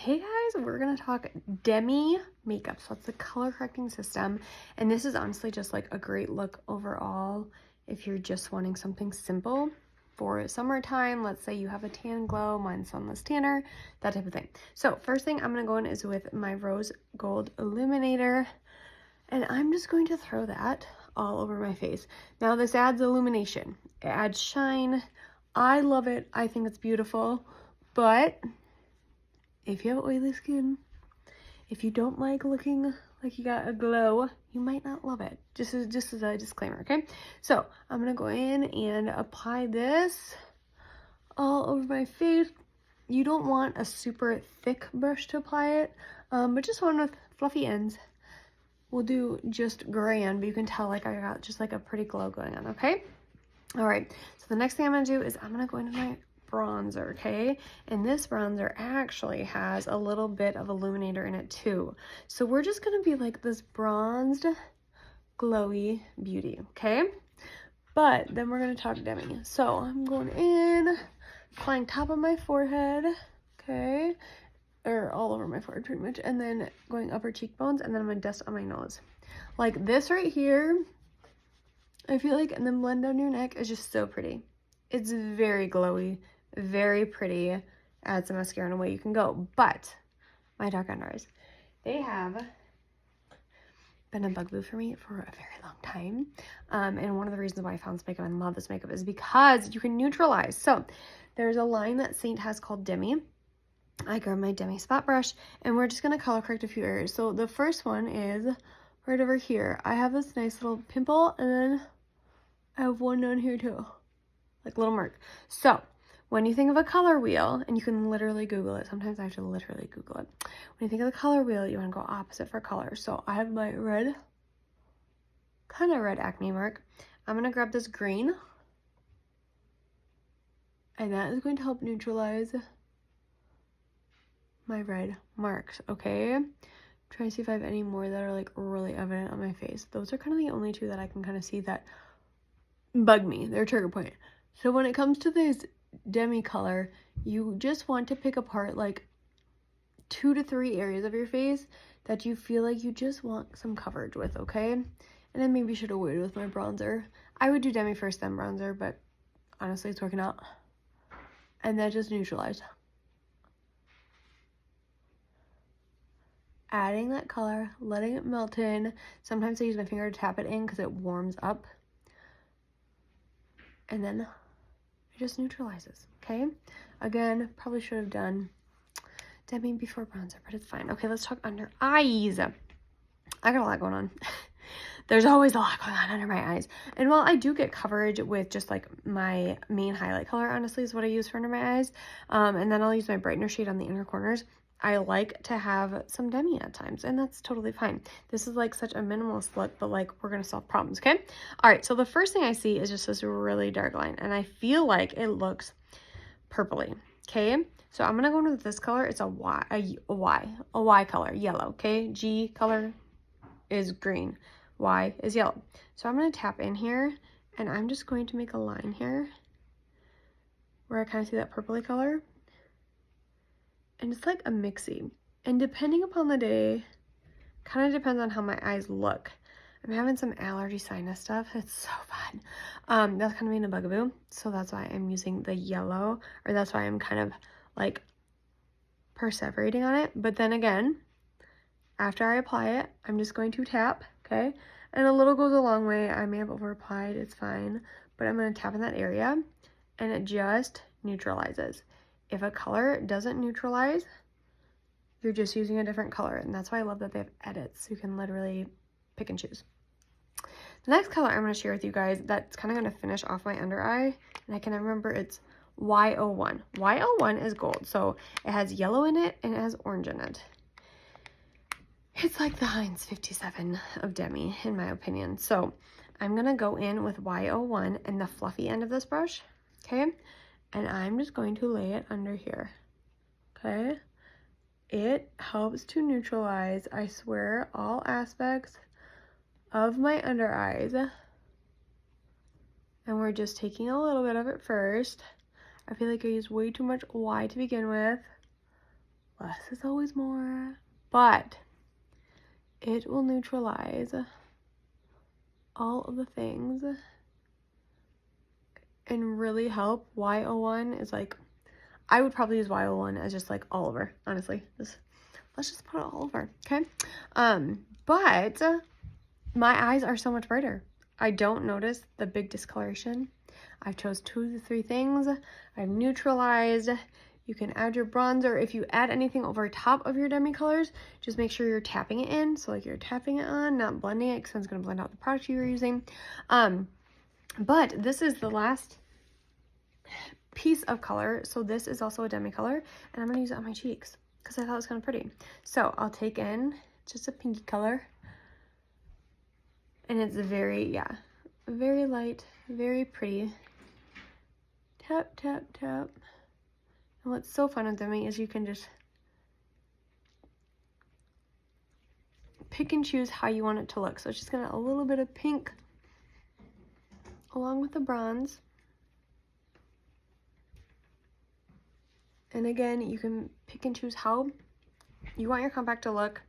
Hey guys, we're gonna talk Demi Makeup. So it's a color correcting system, and this is honestly just like a great look overall if you're just wanting something simple for summertime. Let's say you have a tan glow, mine's sunless tanner, that type of thing. So first thing I'm gonna go in is with my rose gold illuminator, and I'm just going to throw that all over my face. Now this adds illumination, it adds shine. I love it, I think it's beautiful, but if you have oily skin, if you don't like looking like you got a glow, you might not love it. Just as a disclaimer, okay? So I'm gonna go in and apply this all over my face. You don't want a super thick brush to apply it, but just one with fluffy ends will do just grand, but you can tell like I got just like a pretty glow going on, okay? All right, so the next thing I'm gonna do is I'm gonna go into my bronzer, okay? And this bronzer actually has a little bit of illuminator in it too. So we're just gonna be like this bronzed, glowy beauty, okay? But then we're gonna talk Demi. So I'm going in, applying top of my forehead, okay? Or all over my forehead pretty much. And then going upper cheekbones, and then I'm gonna dust on my nose. Like this right here, I feel like, and then blend down your neck is just so pretty. It's very glowy, very pretty. Add some mascara and away you can go. But my dark under eyes, they have been a bugaboo for me for a very long time. And one of the reasons why I found this makeup and love this makeup is because you can neutralize. So there's a line that Saint has called Demi. I grab my Demi spot brush and we're just going to color correct a few areas. So the first one is right over here. I have this nice little pimple, and then I have one down here too, like a little mark. So when you think of a color wheel, and you can literally Google it, sometimes I have to literally Google it. When you think of the color wheel, you want to go opposite for color. So I have my red, kind of red acne mark. I'm going to grab this green, and that is going to help neutralize my red marks, okay? Try to see if I have any more that are like really evident on my face. Those are kind of the only two that I can kind of see that bug me. They're trigger point. So when it comes to this Demi color, you just want to pick apart like 2 to 3 areas of your face that you feel like you just want some coverage with, okay? And I maybe should have waited with my bronzer. I would do Demi first, then bronzer, but honestly, it's working out. And that just neutralized. Adding that color, letting it melt in. Sometimes I use my finger to tap it in because it warms up. And then it just neutralizes, okay? Again, probably should have done Demi before bronzer, but it's fine. Okay, let's talk under eyes. I got a lot going on. There's always a lot going on under my eyes. And while I do get coverage with just like my main highlight color, honestly, is what I use for under my eyes. And then I'll use my brightener shade on the inner corners. I like to have some Demi at times, and that's totally fine. This is like such a minimalist look, but like we're gonna solve problems, okay? All right, so the first thing I see is just this really dark line, and I feel like it looks purpley, okay? So I'm gonna go in with this color. It's a Y color, yellow, okay? G color is green, Y is yellow. So I'm gonna tap in here, and I'm just going to make a line here where I kind of see that purpley color. And it's like a mixy. And depending upon the day, kind of depends on how my eyes look. I'm having some allergy sinus stuff. It's so bad. That's kind of being a bugaboo. So that's why I'm using the yellow, or that's why I'm kind of like perseverating on it. But then again, after I apply it, I'm just going to tap, okay? And a little goes a long way. I may have over applied, it's fine. But I'm going to tap in that area, and it just neutralizes. If a color doesn't neutralize, you're just using a different color. And that's why I love that they have edits. You can literally pick and choose. The next color I'm going to share with you guys, that's kind of going to finish off my under eye. And I can remember it's Y01. Y01 is gold. So it has yellow in it and it has orange in it. It's like the Heinz 57 of Demi, in my opinion. So I'm going to go in with Y01 and the fluffy end of this brush, okay? And I'm just going to lay it under here, okay? It helps to neutralize, I swear, all aspects of my under eyes. And we're just taking a little bit of it first. I feel like I used way too much Y to begin with. less is always more, but it will neutralize all of the things and really help. Y01 is like, I would probably use Y01 as just like all over, honestly. Let's just put it all over, okay? But my eyes are so much brighter. I don't notice the big discoloration. I chose 2 to 3 things. I've neutralized. You can add your bronzer. If you add anything over top of your Demi colors, just make sure you're tapping it in. So like you're tapping it on, not blending it, because it's going to blend out the product you were using. But this is the last piece of color. So this is also a Demi color, and I'm going to use it on my cheeks because I thought it was kind of pretty. So I'll take in just a pinky color. And it's very, yeah, very light, very pretty. Tap, tap, tap. And what's so fun with Demi is you can just pick and choose how you want it to look. So it's just gonna a little bit of pink along with the bronze. And again, you can pick and choose how you want your compact to look.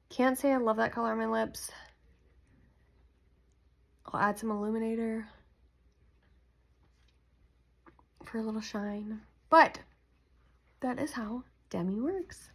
Can't say I love that color on my lips. I'll add some illuminator for a little shine. But that is how Demi works.